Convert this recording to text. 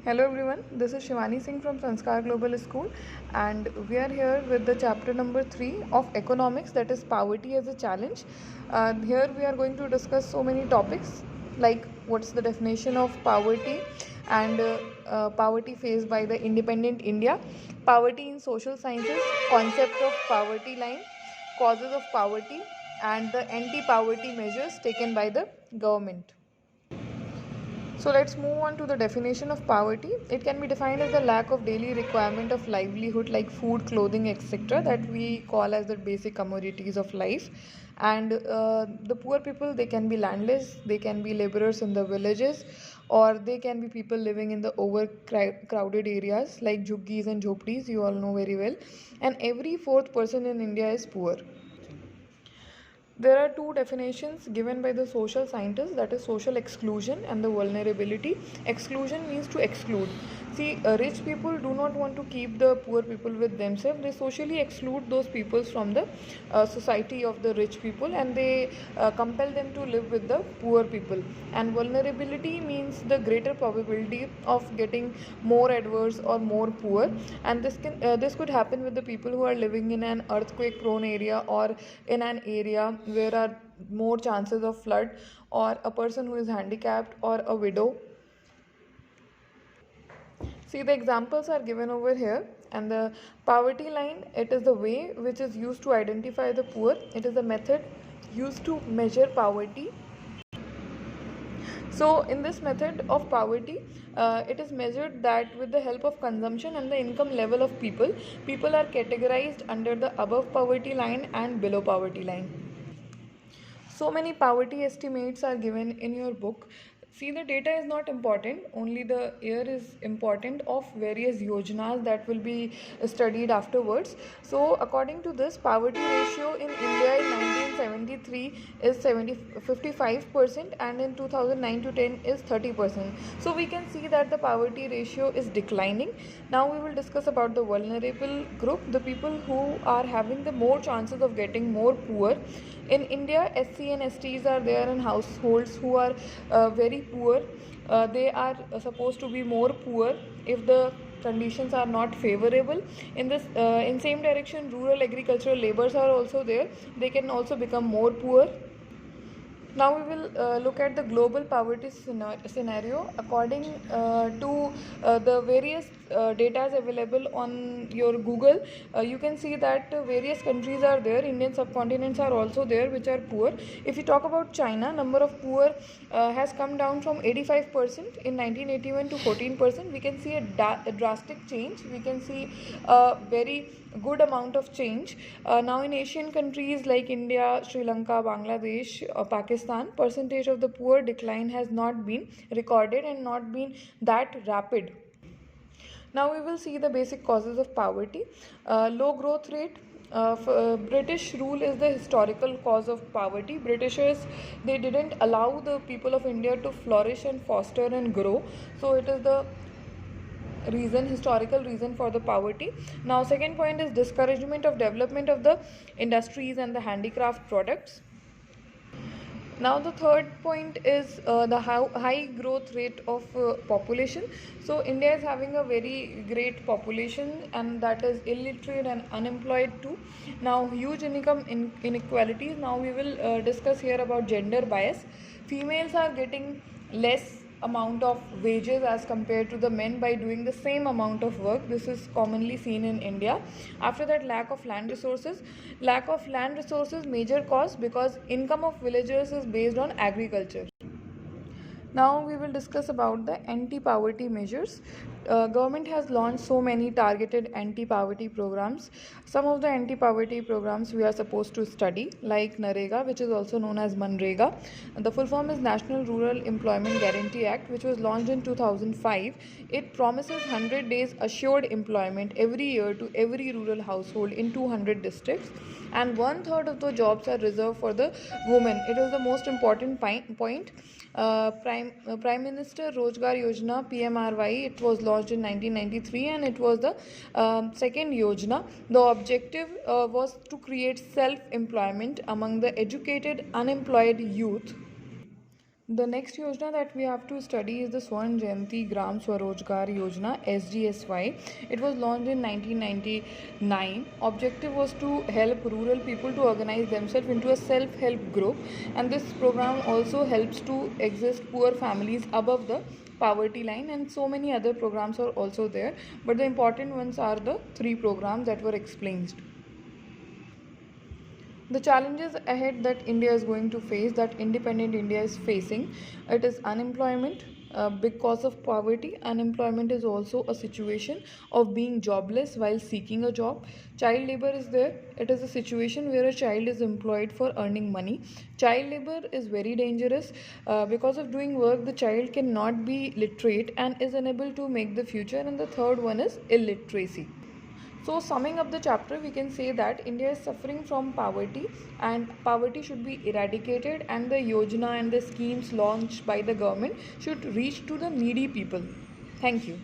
Hello everyone, this is Shivani Singh from Sanskar Global School, and we are here with the chapter number 3 of economics, that is poverty as a challenge. Here we are going to discuss so many topics like what's the definition of poverty and poverty faced by the independent India, poverty in social sciences, concept of poverty line, causes of poverty, and the anti-poverty measures taken by the government. So let's move on to the definition of poverty. It can be defined as the lack of daily requirement of livelihood like food, clothing, etc. that we call as the basic commodities of life. And the poor people, they can be landless, they can be laborers in the villages, or they can be people living in the overcrowded areas like jhuggis and jhopdis, you all know very well. And every fourth person in India is poor. There are two definitions given by the social scientists, that is social exclusion and the vulnerability. Exclusion means to exclude. See, rich people do not want to keep the poor people with themselves. They socially exclude those people from the society of the rich people, and they compel them to live with the poor people. And vulnerability means the greater probability of getting more adverse or more poor, and this could happen with the people who are living in an earthquake prone area, or in an area where are more chances of flood, or a person who is handicapped, or a widow. See, the examples are given over here. And the poverty line, it is the way which is used to identify the poor. It is a method used to measure poverty. So in this method of poverty, it is measured that with the help of consumption and the income level of people are categorized under the above poverty line and below poverty line. So many poverty estimates are given in your book. See, the data is not important, only the year is important of various yojanas that will be studied afterwards. So according to this, poverty ratio in India in 1973 is 55%, and in 2009 to 10 is 30%. So we can see that the poverty ratio is declining. Now we will discuss about the vulnerable group, the people who are having the more chances of getting more poor. In India, SC and STs are there in households who are very poor. They are supposed to be more poor if the conditions are not favorable. In same direction, rural agricultural laborers are also there. They can also become more poor. Now we will look at the global poverty scenario according to the various data available on your Google. You can see that various countries are there. Indian subcontinents are also there which are poor. If you talk about China, number of poor has come down from 85% in 1981 to 14%. We can see a drastic change. We can see a very good amount of change. Now in Asian countries like India, Sri Lanka, Bangladesh, Pakistan, percentage of the poor decline has not been recorded and not been that rapid. Now we will see the basic causes of poverty. Low growth rate. British rule is the historical cause of poverty. Britishers, they didn't allow the people of India to flourish and foster and grow. So it is the historical reason for the poverty. Now second point is discouragement of development of the industries and the handicraft products. Now the third point is the high growth rate of population. So India is having a very great population, and that is illiterate and unemployed too. Now huge income inequalities. Now we will discuss here about gender bias. Females are getting less amount of wages as compared to the men by doing the same amount of work. This is commonly seen in India. After that, lack of land resources. Lack of land resources, major cause, because income of villagers is based on agriculture. Now we will discuss about the anti-poverty measures. Government has launched so many targeted anti-poverty programs. Some of the anti-poverty programs we are supposed to study, like NREGA, which is also known as Manrega. The full form is National Rural Employment Guarantee Act, which was launched in 2005. It promises 100 days assured employment every year to every rural household in 200 districts, and 1/3 of the jobs are reserved for the women. It is the most important point. Prime Minister Rozgar Yojana PMRY, it was launched in 1993, and it was the second Yojana. The objective was to create self-employment among the educated unemployed youth. The next Yojana that we have to study is the Swarn Jayanti Gram Swarojgar Yojana (SGSY). It was launched in 1999. Objective was to help rural people to organize themselves into a self-help group, and this program also helps to exist poor families above the poverty line, and so many other programs are also there, but the important ones are the three programs that were explained. The challenges ahead that India is going to face, that independent India is facing, it is unemployment. Because of poverty, unemployment is also a situation of being jobless while seeking a job. Child labor is there. It is a situation where a child is employed for earning money. Child labor is very dangerous. Because of doing work, the child cannot be literate and is unable to make the future. And the third one is illiteracy. So, summing up the chapter, we can say that India is suffering from poverty and poverty should be eradicated, and the yojana and the schemes launched by the government should reach to the needy people. Thank you.